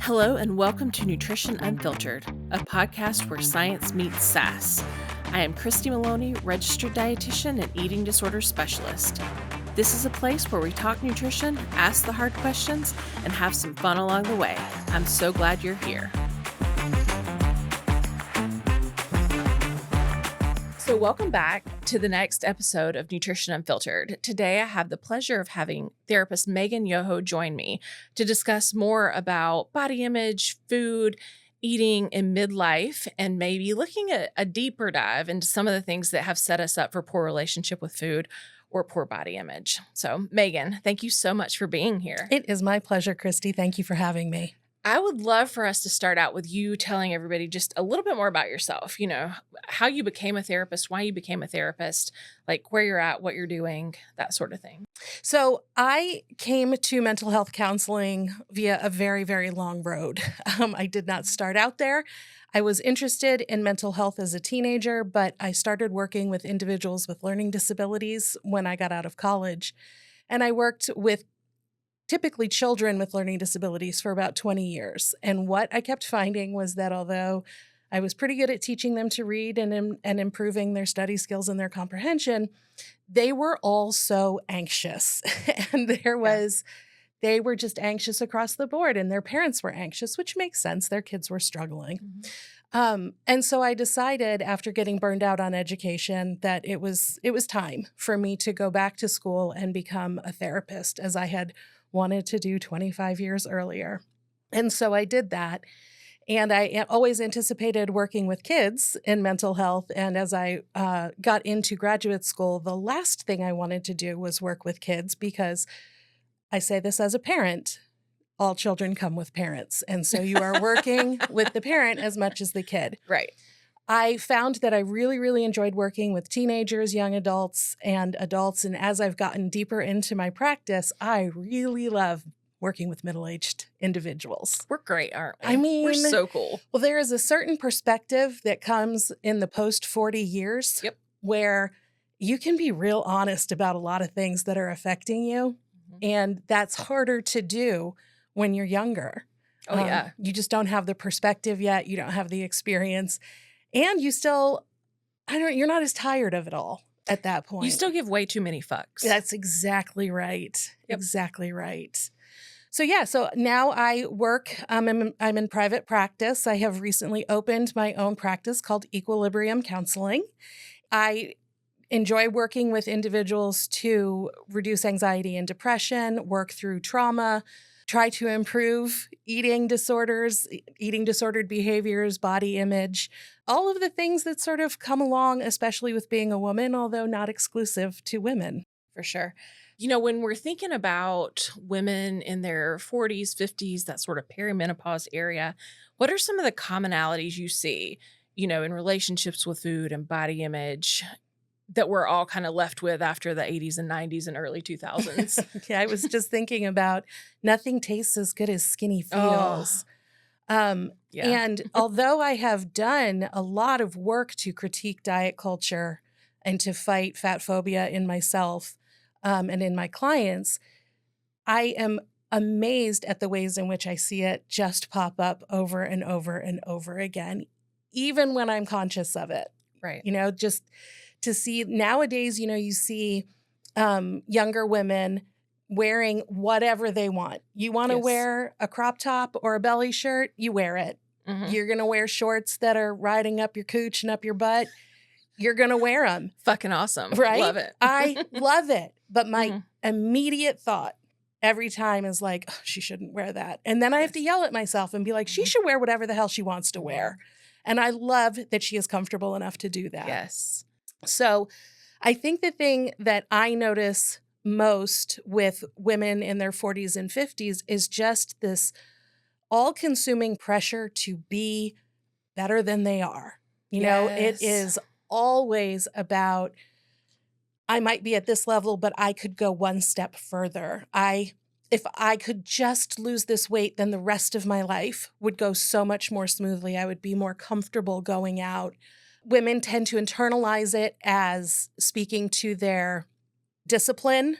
Hello and welcome to Nutrition Unfiltered, a podcast where science meets sass. I am Christy Maloney, registered dietitian and eating disorder specialist. This is a place where we talk nutrition, ask the hard questions, and have some fun along the way. I'm so glad you're here. So welcome back to the next episode of Nutrition Unfiltered. Today I have the pleasure of having therapist Meghan Yoho join me to discuss more about body image, food, eating in midlife, and maybe looking at a deeper dive into some of the things that have set us up for poor relationship with food or poor body image. So Meghan, thank you so much for being here. It is my pleasure, Christy. Thank you for having me. I would love for us to start out with you telling everybody just a little bit more about yourself, how you became a therapist, why you became a therapist, like where you're at, what you're doing, that sort of thing. So I came to mental health counseling via a very, very long road. I did not start out there. I was interested in mental health as a teenager, but I started working with individuals with learning disabilities when I got out of college. And I worked with typically children with learning disabilities for about 20 years. And what I kept finding was that although I was pretty good at teaching them to read and improving their study skills and their comprehension, they were all so anxious. And they were just anxious across the board, and their parents were anxious, which makes sense. Their kids were struggling. Mm-hmm. And so I decided after getting burned out on education that it was time for me to go back to school and become a therapist, as I had wanted to do 25 years earlier. And so I did that. And I always anticipated working with kids in mental health. And as I got into graduate school, the last thing I wanted to do was work with kids, because I say this as a parent, all children come with parents. And so you are working with the parent as much as the kid. Right. I found that I really, really enjoyed working with teenagers, young adults, and adults. And as I've gotten deeper into my practice, I really love working with middle-aged individuals. We're great, aren't we? I mean, we're so cool. Well, there is a certain perspective that comes in the post-40 years where you can be real honest about a lot of things that are affecting you. Mm-hmm. And that's harder to do when you're younger. Oh, yeah. You just don't have the perspective yet. You don't have the experience. And you still, you're not as tired of it all at that point. You still give way too many fucks. That's exactly right. Yep. Exactly right. So now I work, I'm in private practice. I have recently opened my own practice called Equilibrium Counseling. I enjoy working with individuals to reduce anxiety and depression, work through trauma, try to improve eating disorders, eating disordered behaviors, body image, all of the things that sort of come along, especially with being a woman, although not exclusive to women. For sure. When we're thinking about women in their 40s, 50s, that sort of perimenopause area, what are some of the commonalities you see, in relationships with food and body image that we're all kind of left with after the 80s and 90s and early 2000s? Yeah, I was just thinking about nothing tastes as good as skinny feels. And although I have done a lot of work to critique diet culture and to fight fat phobia in myself and in my clients, I am amazed at the ways in which I see it just pop up over and over and over again, even when I'm conscious of it. Right. Just to see nowadays, you see younger women wearing whatever they want. You want to wear a crop top or a belly shirt, you wear it. Mm-hmm. You're going to wear shorts that are riding up your cooch and up your butt, you're going to wear them. Fucking awesome. Right? Love it. I love it. But my immediate thought every time is like, oh, she shouldn't wear that. And then I have to yell at myself and be like, she should wear whatever the hell she wants to wear. And I love that she is comfortable enough to do that. Yes. So I think the thing that I notice most with women in their 40s and 50s is just this all-consuming pressure to be better than they are. It is always about, I might be at this level, but I could go one step further. If I could just lose this weight, then the rest of my life would go so much more smoothly. I would be more comfortable going out. Women tend to internalize it as speaking to their discipline,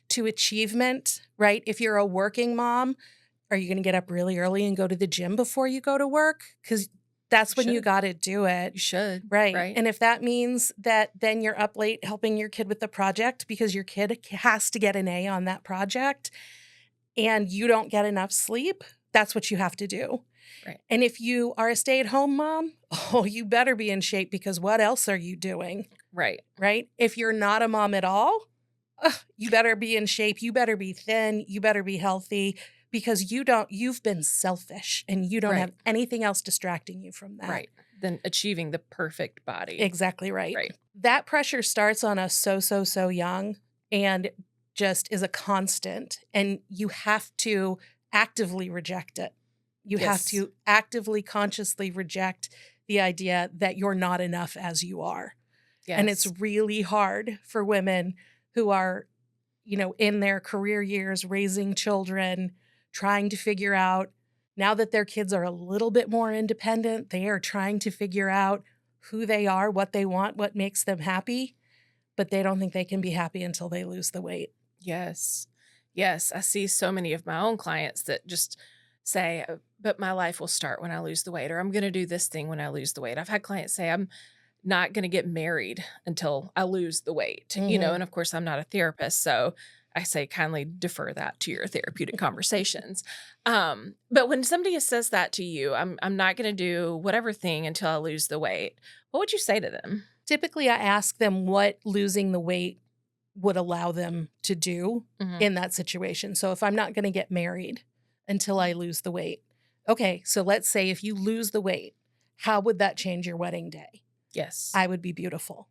to achievement, right? If you're a working mom, Are you going to get up really early and go to the gym before you go to work? Because that's when you Should. got to do it. You should. Right. Right. And if that means that then you're up late helping your kid with the project because your kid has to get an A on that project and you don't get enough sleep, that's what you have to do. Right. And if you are a stay-at-home mom, oh, you better be in shape because what else are you doing? Right. Right? If you're not a mom at all, you better be in shape. You better be thin. You better be healthy because you've been selfish and you don't Right. have anything else distracting you from that. Right. Then achieving the perfect body. Exactly right. Right. That pressure starts on us so young and just is a constant. And you have to actively reject it. You have Yes. to actively, consciously reject the idea that you're not enough as you are. Yes. And it's really hard for women who are, in their career years, raising children, trying to figure out, now that their kids are a little bit more independent, they are trying to figure out who they are, what they want, what makes them happy, but they don't think they can be happy until they lose the weight. Yes. Yes. I see so many of my own clients that just say, but my life will start when I lose the weight, or I'm going to do this thing when I lose the weight. I've had clients say, I'm not going to get married until I lose the weight, and of course, I'm not a therapist. So I say kindly defer that to your therapeutic conversations. But when somebody says that to you, I'm not going to do whatever thing until I lose the weight. What would you say to them? Typically, I ask them what losing the weight would allow them to do in that situation. So if I'm not going to get married until I lose the weight, okay, so let's say if you lose the weight, how would that change your wedding day? Yes. I would be beautiful.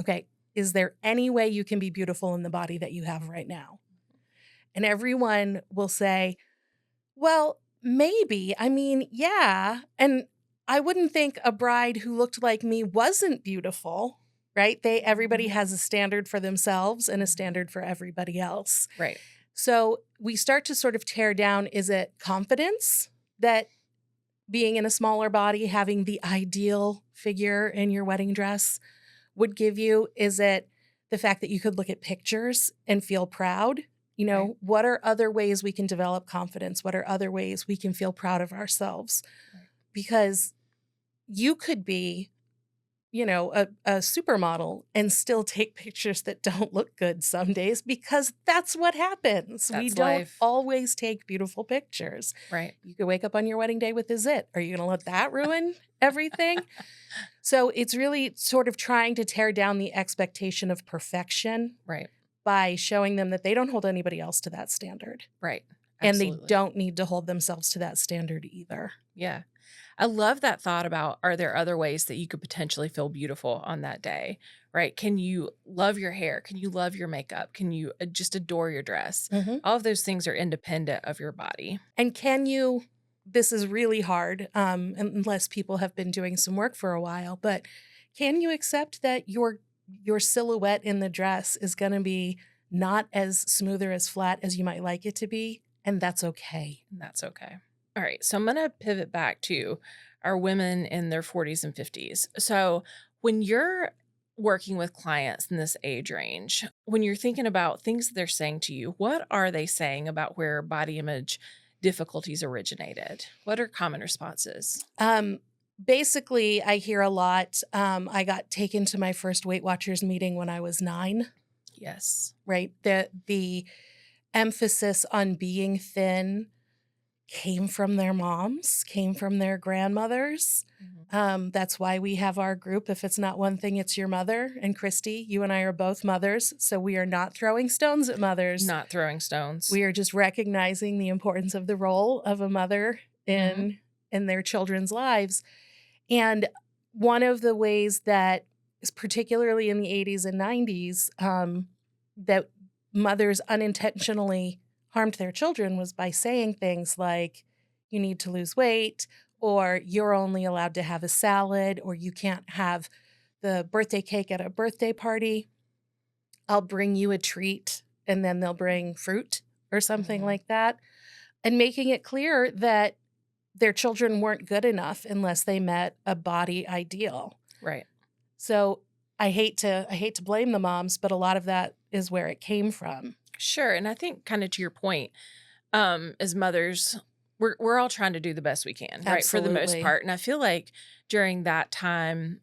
Okay, is there any way you can be beautiful in the body that you have right now? And everyone will say, well, maybe. I mean, yeah. And I wouldn't think a bride who looked like me wasn't beautiful, right? Everybody has a standard for themselves and a standard for everybody else. Right. So we start to sort of tear down, is it confidence that being in a smaller body, having the ideal figure in your wedding dress would give you? Is it the fact that you could look at pictures and feel proud? Right. What are other ways we can develop confidence? What are other ways we can feel proud of ourselves? Right. Because you could be, a supermodel and still take pictures that don't look good some days because that's what happens. We That's don't life. always take beautiful pictures. Right. You could wake up on your wedding day with a zit. Are you going to let that ruin everything? So it's really sort of trying to tear down the expectation of perfection Right. by showing them that they don't hold anybody else to that standard. Right. And Absolutely. they don't need to hold themselves to that standard either. Yeah. I love that thought about, are there other ways that you could potentially feel beautiful on that day, right? Can you love your hair? Can you love your makeup? Can you just adore your dress? All of those things are independent of your body. And this is really hard unless people have been doing some work for a while, but can you accept that your silhouette in the dress is going to be not as smooth or as flat as you might like it to be? And that's okay. And that's okay. All right. So I'm going to pivot back to our women in their 40s and 50s. So when you're working with clients in this age range, when you're thinking about things that they're saying to you, what are they saying about where body image difficulties originated? What are common responses? Basically, I hear a lot. I got taken to my first Weight Watchers meeting when I was 9. Yes. Right. The emphasis on being thin came from their moms, came from their grandmothers. That's why we have our group. If it's not one thing, it's your mother. And Christy, you and I are both mothers. So we are not throwing stones at mothers. Not throwing stones. We are just recognizing the importance of the role of a mother in their children's lives. And one of the ways that is particularly in the 80s and 90s that mothers unintentionally harmed their children was by saying things like, you need to lose weight, or you're only allowed to have a salad, or you can't have the birthday cake at a birthday party. I'll bring you a treat, and then they'll bring fruit or something like that. And making it clear that their children weren't good enough unless they met a body ideal. Right. So I hate to blame the moms, but a lot of that is where it came from. Sure. And I think kind of to your point, as mothers, we're all trying to do the best we can, right? For the most Absolutely. part. And I feel like during that time,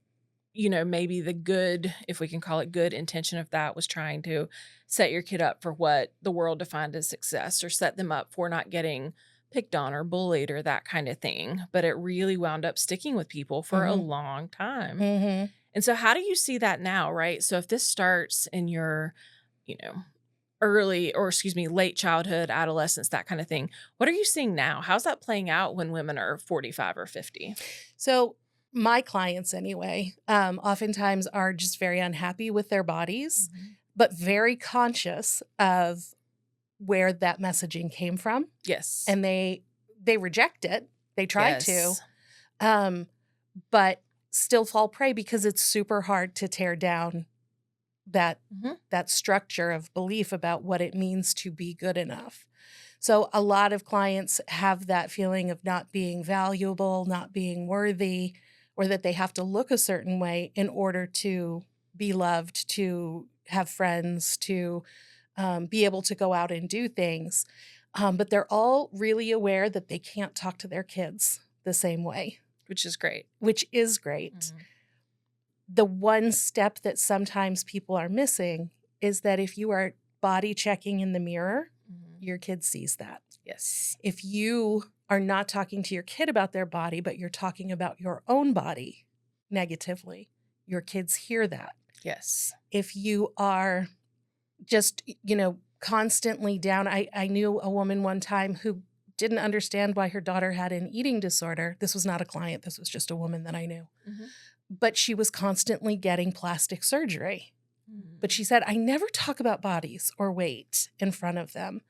maybe the good, if we can call it good intention of that, was trying to set your kid up for what the world defined as success, or set them up for not getting picked on or bullied or that kind of thing. But it really wound up sticking with people for a Mhm. long time. Mhm. And so how do you see that now, right? So if this starts in your, you know, early, or excuse me, late childhood, adolescence, that kind of thing, what are you seeing now? How's that playing out when women are 45 or 50? So my clients anyway, oftentimes are just very unhappy with their bodies, Mhm. but very conscious of where that messaging came from, Yes. and they reject it. They try to, Yes. um, but still fall prey because it's super hard to tear down that Mhm. that structure of belief about what it means to be good enough. So a lot of clients have that feeling of not being valuable, not being worthy, or that they have to look a certain way in order to be loved, to have friends, to be able to go out and do things. But they're all really aware that they can't talk to their kids the same way, Which is great. which is great. Mhm. The one step that sometimes people are missing is that if you are body checking in the mirror, Mhm. your kid sees that. Yes. If you are not talking to your kid about their body, but you're talking about your own body negatively, your kids hear that. Yes. If you are just, constantly down, I knew a woman one time who didn't understand why her daughter had an eating disorder. This was not a client, this was just a woman that I knew. Mhm. But she was constantly getting plastic surgery. But Mhm. she said, I never talk about bodies or weight in front of them.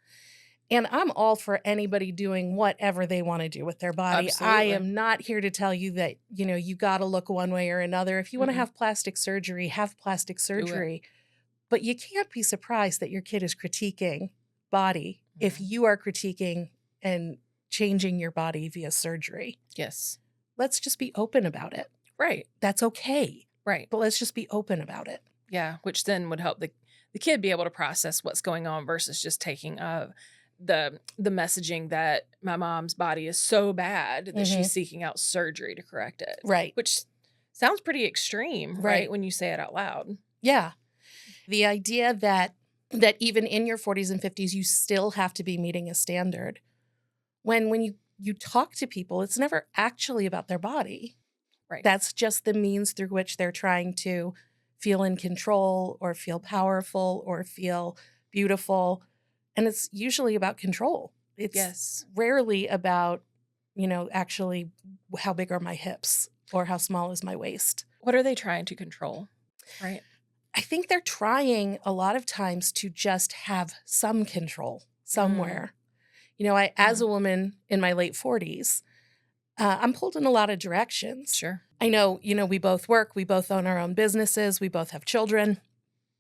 And I'm all for anybody doing whatever they want to do with their body. I Absolutely. am not here to tell you that, you got to look one way or another. If you want to Mm-mm. have plastic surgery, have plastic Do it. surgery. But you can't be surprised that your kid is critiquing body if Mhm. you are critiquing and changing your body via surgery. Yes. Let's just be open about it. Right. That's okay. Right. But let's just be open about it. Yeah. Which then would help the kid be able to process what's going on versus just taking the messaging that my mom's body is so bad that Mhm. she's seeking out surgery to correct it. Right. Which sounds pretty extreme, right? Right. When you say it out loud. Yeah. The idea that even in your 40s and 50s you still have to be meeting a standard. When you talk to people, it's never actually about their body. Right. That's just the means through which they're trying to feel in control or feel powerful or feel beautiful. And it's usually about control. It's Yes. rarely about, actually how big are my hips or how small is my waist. What are they trying to control? Right. I think they're trying a lot of times to just have some control somewhere. As a woman in my late 40s, I'm pulled in a lot of directions. Sure. I know, we both work, we both own our own businesses, we both have children,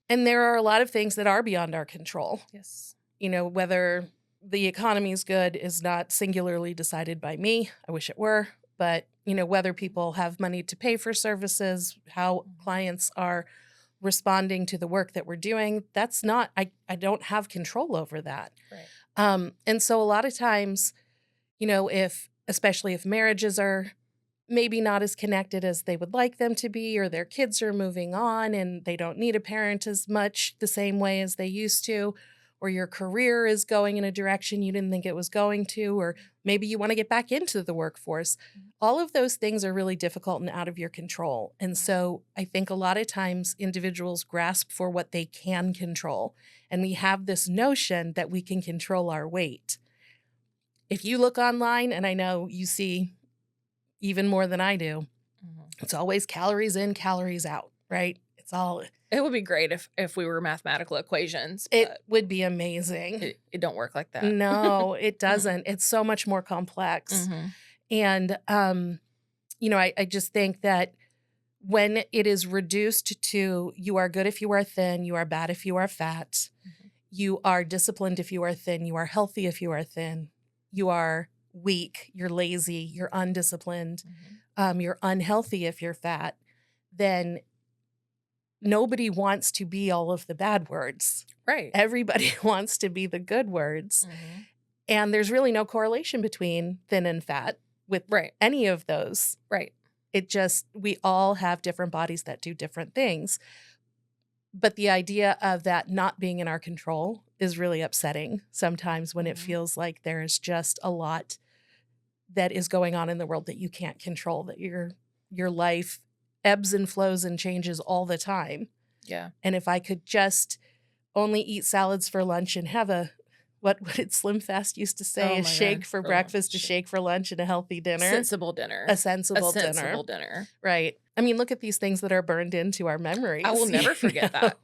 and there are a lot of things that are beyond our control. Yes. Whether the economy is good is not singularly decided by me. I wish it were. But, whether people have money to pay for services, how clients are responding to the work that we're doing, that's not, I don't have control over that. Right. And so a lot of times, especially if marriages are maybe not as connected as they would like them to be, or their kids are moving on and they don't need a parent as much the same way as they used to, or your career is going in a direction you didn't think it was going to, or maybe you want to get back into the workforce. All of those things are really difficult and out of your control. And so I think a lot of times individuals grasp for what they can control. And we have this notion that we can control our weight. If you look online, and I know you see even more than I do, it's always calories in, calories out, right? It's all, It would be great if we were mathematical equations, it but would be amazing. it don't work like that. No, it doesn't. It's so much more complex. Mhm. And, I just think that when it is reduced to you are good if you are thin, you are bad if you are fat, you are disciplined if you are thin, you are healthy if you are thin, you are weak, you're lazy, you're undisciplined, you're unhealthy if you're fat, then nobody wants to be all of the bad words. Right. Everybody wants to be the good words. And there's really no correlation between thin and fat with Right. any of those. Right. We all have different bodies that do different things. But the idea of that not being in our control is really upsetting sometimes when it feels like there's just a lot that is going on in the world that you can't control, that your life ebbs and flows and changes all the time. Yeah. And if I could just only eat salads for lunch and have what did Slim Fast used to say? Oh A my shake God. for breakfast, a shake for lunch, and a healthy dinner. Sensible dinner. A sensible dinner. Right. I mean, look at these things that are burned into our memories. I will never forget that.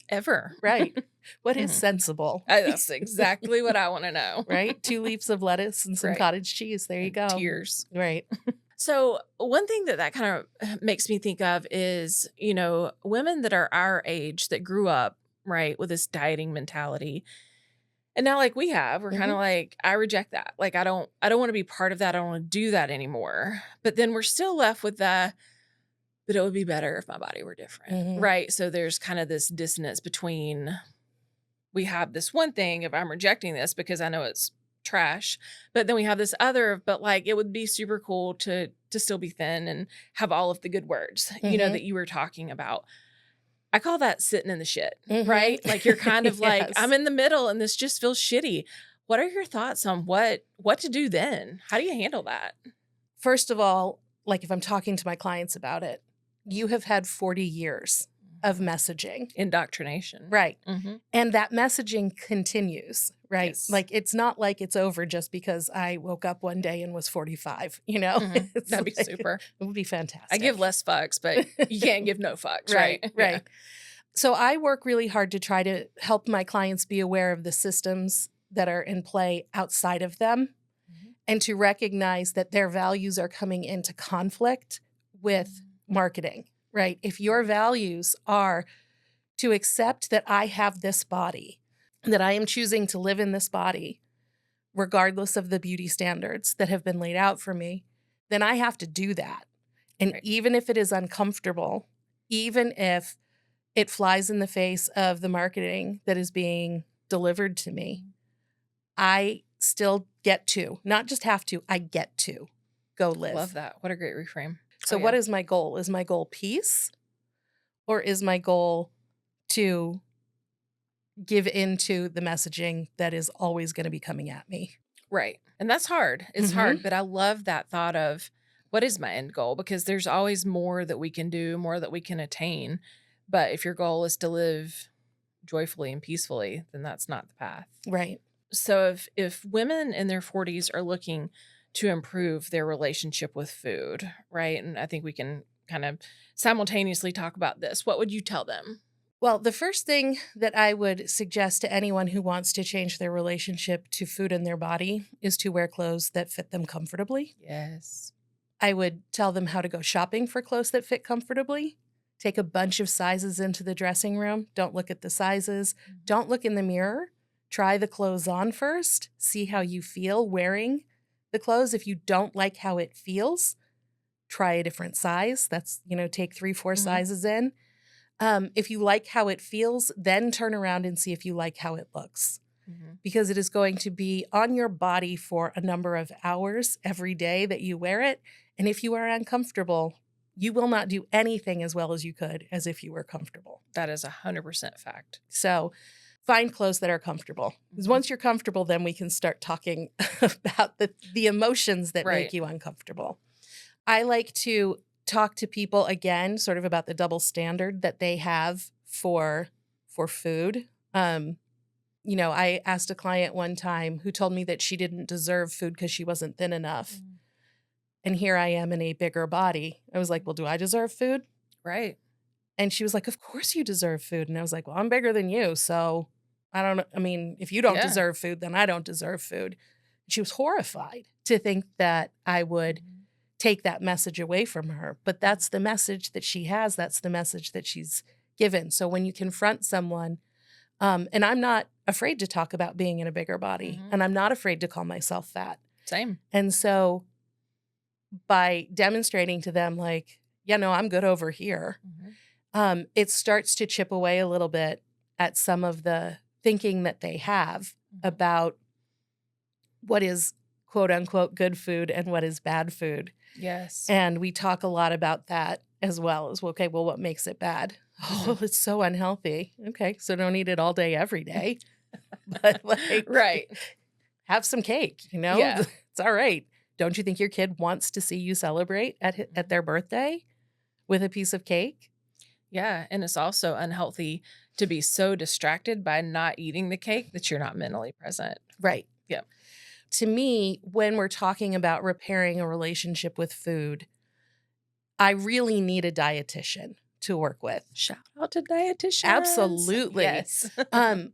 Ever. Right. What is sensible? That's exactly what I want to know. Right? 2 leaves of lettuce and some Right. cottage cheese. There you go. Tears. Right. So one thing that kind of makes me think of is, women that are our age that grew up, right, with this dieting mentality. And now like we have, we're kind of like, I reject that. Like, I don't want to be part of that. I don't want to do that anymore. But then we're still left with but it would be better if my body were different. Right. So there's kind of this dissonance between, we have this one thing of I'm rejecting this because I know it's trash, but then we have this other, but like, it would be super cool to still be thin and have all of the good words, that you were talking about. I call that sitting in the shit, right? Like you're kind of like, Yes. I'm in the middle and this just feels shitty. What are your thoughts on what to do then? How do you handle that? First of all, like if I'm talking to my clients about it, you have had 40 years of messaging. Indoctrination. Right. And that messaging continues, right? Yes. Like it's not like it's over just because I woke up one day and was 45, That'd be super. It would be fantastic. I give less fucks, but you can't give no fucks, right? Right. Yeah. So I work really hard to try to help my clients be aware of the systems that are in play outside of them and to recognize that their values are coming into conflict with marketing, right? If your values are to accept that I have this body, that I am choosing to live in this body, regardless of the beauty standards that have been laid out for me, then I have to do that. And even if it is uncomfortable, even if it flies in the face of the marketing that is being delivered to me, I still get to, not just have to, I get to go live. Love that. What a great reframe. So what is my goal? Is my goal peace? Or is my goal to give into the messaging that is always going to be coming at me? Right. And that's hard. It's hard. But I love that thought of what is my end goal? Because there's always more that we can do, more that we can attain. But if your goal is to live joyfully and peacefully, then that's not the path. Right. So if women in their 40s are looking to improve their relationship with food, right? And I think we can kind of simultaneously talk about this. What would you tell them? Well, the first thing that I would suggest to anyone who wants to change their relationship to food and their body is to wear clothes that fit them comfortably. Yes. I would tell them how to go shopping for clothes that fit comfortably. Take a bunch of sizes into the dressing room. Don't look at the sizes. Don't look in the mirror. Try the clothes on first. See how you feel wearing the clothes. If you don't like how it feels, try a different size. That's, take 3-4 sizes in. If you like how it feels, then turn around and see if you like how it looks. Because it is going to be on your body for a number of hours every day that you wear it. And if you are uncomfortable, you will not do anything as well as you could as if you were comfortable. That is 100% fact. So find clothes that are comfortable. Because once you're comfortable, then we can start talking about the emotions that make you uncomfortable. I like to talk to people again, sort of about the double standard that they have for food. I asked a client one time who told me that she didn't deserve food because she wasn't thin enough. And here I am in a bigger body. I was like, well, do I deserve food? Right. And she was like, of course you deserve food. And I was like, well, I'm bigger than you. So I don't know. I mean, if you don't deserve food, then I don't deserve food. She was horrified to think that I would take that message away from her. But that's the message that she has. That's the message that she's given. So when you confront someone, and I'm not afraid to talk about being in a bigger body, and I'm not afraid to call myself fat. Same. And so by demonstrating to them like, I'm good over here, it starts to chip away a little bit at some of the thinking that they have about what is quote unquote good food and what is bad food. Yes. And we talk a lot about that as well as, okay, well, what makes it bad? Oh, it's so unhealthy. Okay, so don't eat it all day, every day. But like, Right. have some cake, Yeah. It's all right. Don't you think your kid wants to see you celebrate at their birthday with a piece of cake? Yeah. And it's also unhealthy to be so distracted by not eating the cake that you're not mentally present. Right. Yeah. To me, when we're talking about repairing a relationship with food, I really need a dietitian to work with. Shout out to dietitians. Absolutely. Yes.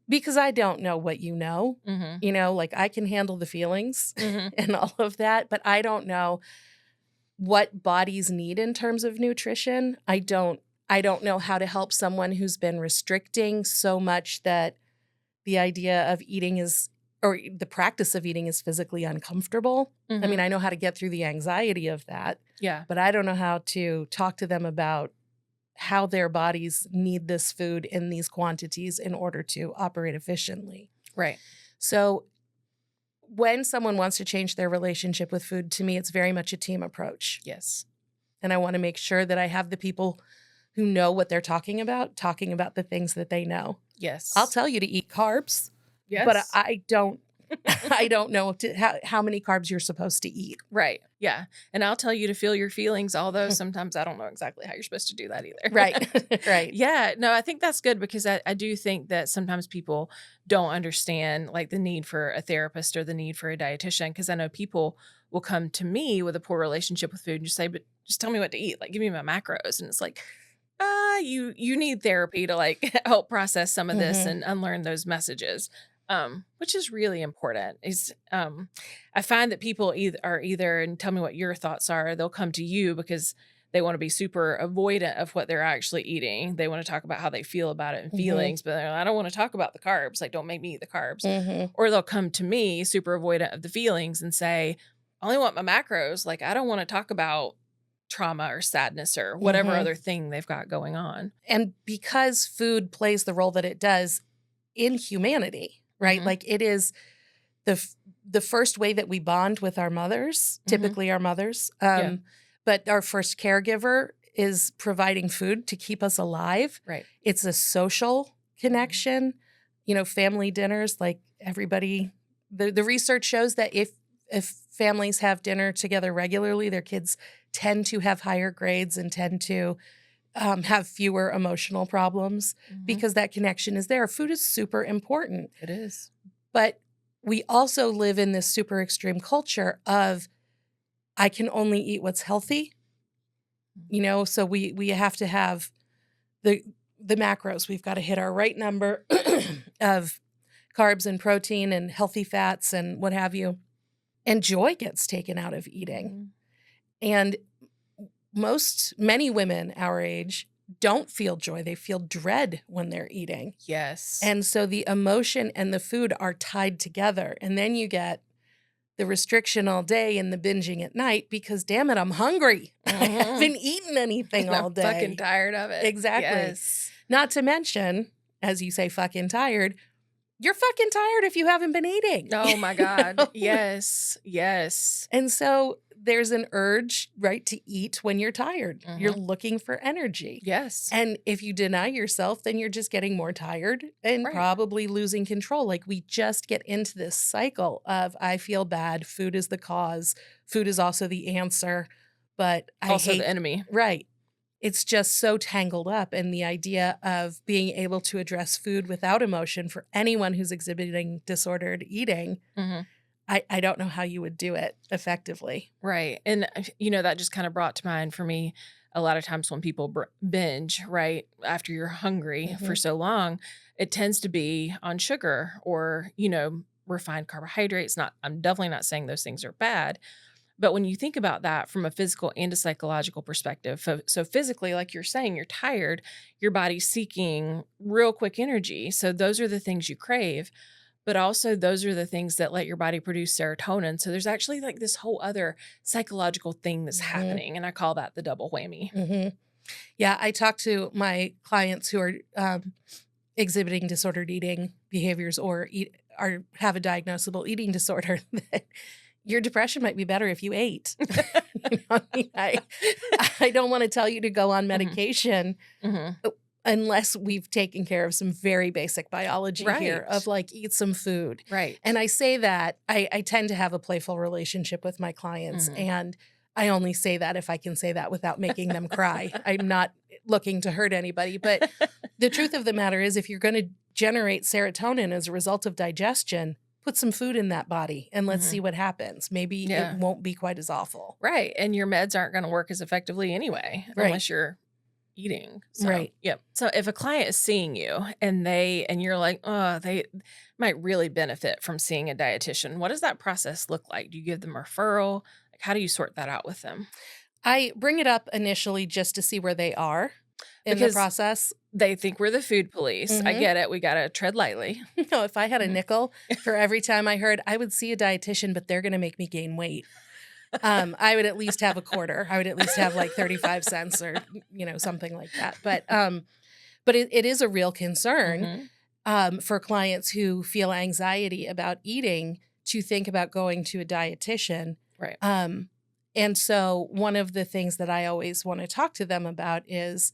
Because I don't know what you know. Mm-hmm. Like I can handle the feelings Mm-hmm. and all of that, but I don't know what bodies need in terms of nutrition. I don't know how to help someone who's been restricting so much that the idea of eating or the practice of eating is physically uncomfortable. Mm-hmm. I mean, I know how to get through the anxiety of that, Yeah. but I don't know how to talk to them about how their bodies need this food in these quantities in order to operate efficiently. Right. So when someone wants to change their relationship with food, to me, it's very much a team approach. Yes. And I want to make sure that I have the people who know what they're talking about the things that they know. Yes. I'll tell you to eat carbs, Yes. but I don't I don't know how many carbs you're supposed to eat. Right. Yeah. And I'll tell you to feel your feelings, although sometimes I don't know exactly how you're supposed to do that either. Right. Right. Yeah. No, I think that's good because I do think that sometimes people don't understand like the need for a therapist or the need for a dietitian. Cause I know people will come to me with a poor relationship with food and just say, but just tell me what to eat. Like, give me my macros. And it's like, you need therapy to like help process some of this and unlearn those messages. Which is really important. I find that people are either, and tell me what your thoughts are, they'll come to you because they want to be super avoidant of what they're actually eating. They want to talk about how they feel about it and feelings, but I don't want to talk about the carbs. Like, don't make me eat the carbs. Or they'll come to me super avoidant of the feelings and say, I only want my macros. Like, I don't want to talk about trauma or sadness or whatever other thing they've got going on. And because food plays the role that it does in humanity, right? Like it is the first way that we bond with our mothers, typically our mothers. But our first caregiver is providing food to keep us alive. Right. It's a social connection. Family dinners, like everybody, the research shows that if families have dinner together regularly, their kids tend to have higher grades and tend to have fewer emotional problems because that connection is there. Food is super important. It is. But we also live in this super extreme culture of I can only eat what's healthy. So we have to have the macros. We've got to hit our right number of carbs and protein and healthy fats and what have you. And joy gets taken out of eating. And many women our age don't feel joy. They feel dread when they're eating. Yes. And so the emotion and the food are tied together. And then you get the restriction all day and the binging at night because, damn it, I'm hungry. I haven't eaten anything all day. I'm fucking tired of it. Exactly. Yes. Not to mention, as you say, fucking tired, you're fucking tired if you haven't been eating. Oh my God. Yes. Yes. And so there's an urge, right, to eat when you're tired. You're looking for energy. Yes. And if you deny yourself, then you're just getting more tired and probably losing control. Like we just get into this cycle of I feel bad. Food is the cause. Food is also the answer. But I also hate the enemy. Right. It's just so tangled up. And the idea of being able to address food without emotion for anyone who's exhibiting disordered eating, I don't know how you would do it effectively. Right. And, that just kind of brought to mind for me a lot of times when people binge, right, after you're hungry for so long, it tends to be on sugar or, refined carbohydrates. I'm definitely not saying those things are bad. But when you think about that from a physical and a psychological perspective, so physically, like you're saying, you're tired, your body's seeking real quick energy. So those are the things you crave. But also those are the things that let your body produce serotonin. So there's actually like this whole other psychological thing that's happening. And I call that the double whammy. Yeah, I talk to my clients who are exhibiting disordered eating behaviors or have a diagnosable eating disorder, that your depression might be better if you ate. I don't want to tell you to go on medication unless we've taken care of some very basic biology here of like, eat some food. Right. And I say that, I tend to have a playful relationship with my clients, and I only say that if I can say that without making them cry. I'm not looking to hurt anybody, but the truth of the matter is, if you're going to generate serotonin as a result of digestion, put some food in that body and let's see what happens. Maybe it won't be quite as awful. Right. And your meds aren't going to work as effectively anyway, unless you're eating. So, Right. Yep. So if a client is seeing you and you're like, oh, they might really benefit from seeing a dietitian, what does that process look like? Do you give them a referral? Like, how do you sort that out with them? I bring it up initially just to see where they are in the process. They think we're the food police. I get it. We got to tread lightly. No, if I had a nickel for every time I heard I would see a dietitian, but they're going to make me gain weight, I would at least have a quarter. I would at least have like 35 cents or, something like that. But it is a real concern for clients who feel anxiety about eating to think about going to a dietitian. Right. And so one of the things that I always want to talk to them about is,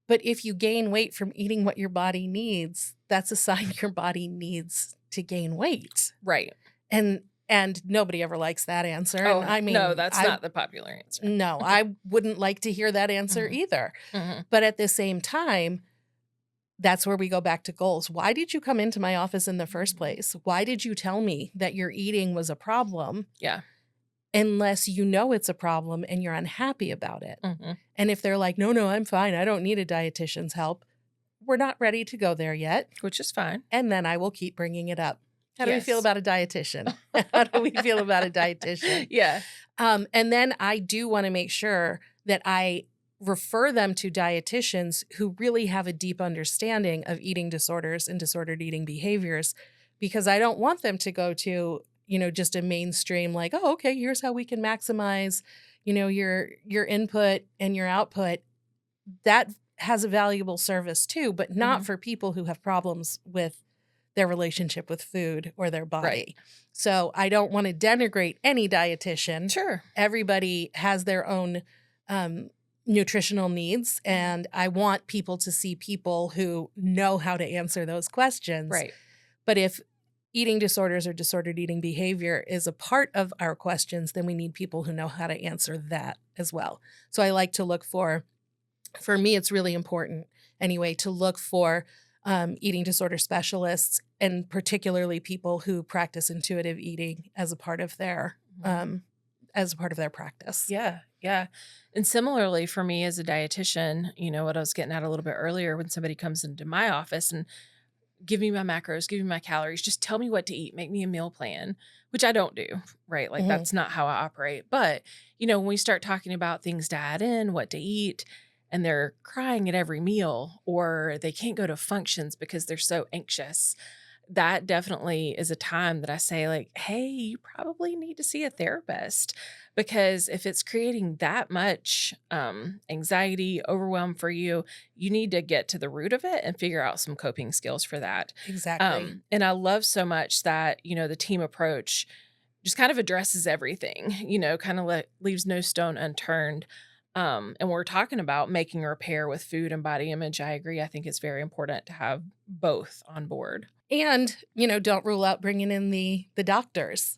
but if you gain weight from eating what your body needs, that's a sign your body needs to gain weight. Right. And nobody ever likes that answer. Oh, and I mean, no, that's not the popular answer. No, I wouldn't like to hear that answer either. But at the same time, that's where we go back to goals. Why did you come into my office in the first place? Why did you tell me that your eating was a problem? Yeah. Unless you know it's a problem and you're unhappy about it. And if they're like, no, I'm fine, I don't need a dietitian's help, we're not ready to go there yet. Which is fine. And then I will keep bringing it up. How do we feel about a dietitian? How do we feel about a dietitian? Yeah. And then I do want to make sure that I refer them to dietitians who really have a deep understanding of eating disorders and disordered eating behaviors, because I don't want them to go to just a mainstream like, oh, okay, here's how we can maximize, your input and your output. That has a valuable service too, but not for people who have problems with their relationship with food or their body. Right. So I don't want to denigrate any dietitian. Sure. Everybody has their own nutritional needs, and I want people to see people who know how to answer those questions. Right. But if eating disorders or disordered eating behavior is a part of our questions, then we need people who know how to answer that as well. So I like to look for me, it's really important anyway, to look for eating disorder specialists, and particularly people who practice intuitive eating as a part of their practice. Yeah. Yeah. And similarly for me as a dietitian, what I was getting at a little bit earlier, when somebody comes into my office and give me my macros, give me my calories, just tell me what to eat, make me a meal plan, which I don't do, right? Like that's not how I operate. But, when we start talking about things to add in, what to eat, and they're crying at every meal, or they can't go to functions because they're so anxious, that definitely is a time that I say like, hey, you probably need to see a therapist, because if it's creating that much anxiety, overwhelm for you, you need to get to the root of it and figure out some coping skills for that. Exactly. And I love so much that, the team approach just kind of addresses everything, kind of leaves no stone unturned. And we're talking about making a repair with food and body image. I agree. I think it's very important to have both on board. And, don't rule out bringing in the doctors.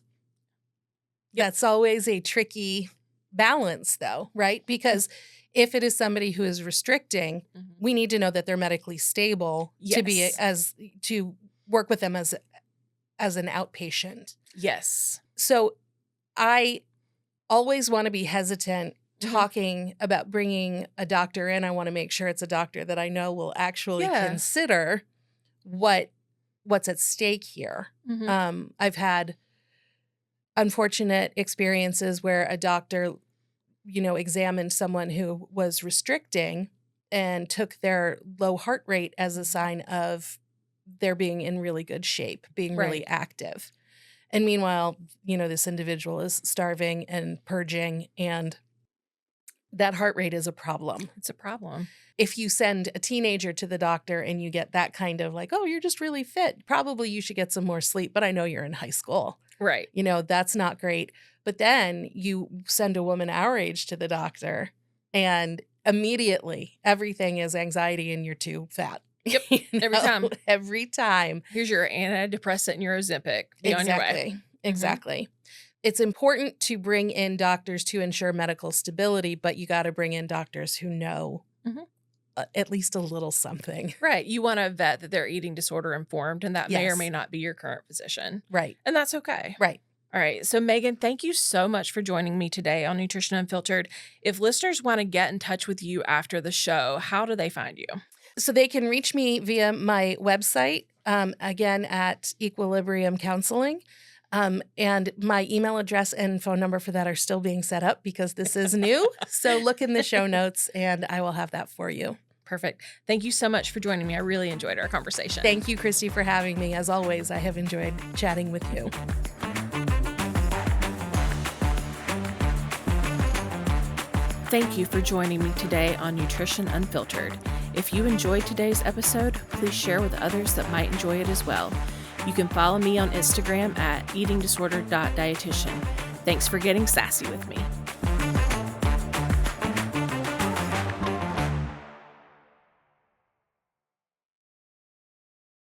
That's always a tricky balance, though, right? Because if it is somebody who is restricting, we need to know that they're medically stable to work with them as an outpatient. Yes. So I always want to be hesitant talking about bringing a doctor in. I want to make sure it's a doctor that I know will actually consider what's at stake here. I've had unfortunate experiences where a doctor, examined someone who was restricting and took their low heart rate as a sign of their being in really good shape, being really active. And meanwhile, this individual is starving and purging and that heart rate is a problem. It's a problem. If you send a teenager to the doctor and you get that kind of like, oh, you're just really fit, probably you should get some more sleep, but I know you're in high school. Right. That's not great. But then you send a woman our age to the doctor and immediately everything is anxiety and you're too fat. Yep. Every time. Every time. Here's your antidepressant and your Ozempic. Be on your way. Exactly. It's important to bring in doctors to ensure medical stability, but you got to bring in doctors who know at least a little something. Right. You want to vet that they're eating disorder informed, and that may or Yes. may not be your current physician. Right. And that's okay. Right. All right. So, Meghan, thank you so much for joining me today on Nutrition Unfiltered. If listeners want to get in touch with you after the show, how do they find you? So they can reach me via my website, again, at Equilibrium Counseling. And my email address and phone number for that are still being set up because this is new. So look in the show notes and I will have that for you. Perfect. Thank you so much for joining me. I really enjoyed our conversation. Thank you, Christy, for having me. As always, I have enjoyed chatting with you. Thank you for joining me today on Nutrition Unfiltered. If you enjoyed today's episode, please share with others that might enjoy it as well. You can follow me on Instagram at eatingdisorder.dietitian. Thanks for getting sassy with me.